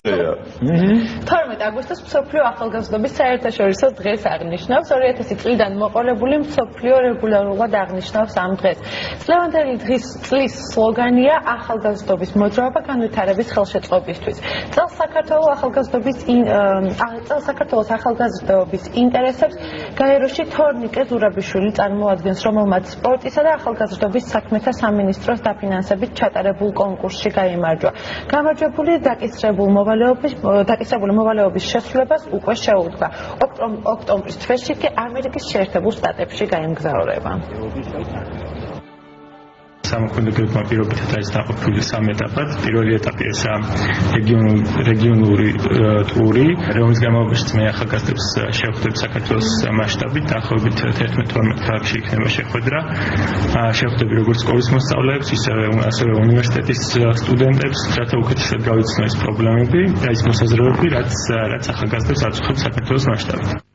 12 აგვისტოს მსოფლიო ახალგაზრდობის საერთაშორისო დღეს აღნიშნავს 2000 წლიდან მოყოლებული მსოფლიო რეგულარულად აღნიშნავს ამ დღეს. წლევანდელი წლის სლოგანია ახალგაზრდობის მოძრაობა განვითარების ხელშეწყობისთვის. წელს საქართველოს ახალგაზრდობის ინტერესებს გაეროში თორნიკე ზურაბიშვილი წარმოადგენს, რომელმაც სპორტისა და ახალგაზრდობის საქმეთა სამინისტროს დაფინანსებით ჩატარებულ კონკურსში გაიმარჯვა. გამარჯვებული დაკისრებული მოვალეობის შესრულებას უკვე შეუდგა. ოქტომბრის თვეში კი ამერიკის შეერთებულ შტატებში გაემგზავრება. სამოქმედო გეგმა პირობითად არის დაყოფილი სამ ეტაპად. პირველი ეტაპი ესაა რეგიონული ტური, რომლის განმავლობაში მე ახალგაზრდებს შევხვდები საქართველოს მასშტაბით, დაახლოებით 11-12 ქალაქში იქნება შეხვედრა. შევხვდები როგორც სკოლის მოსწავლეებს, ასევე უნივერსიტეტის სტუდენტებს, რათა უკეთესად გავიცნო ეს პრობლემები და ის მოსაზრებები, რაც ახალგაზრდებს აწუხებს საქართველოს მასშტაბით.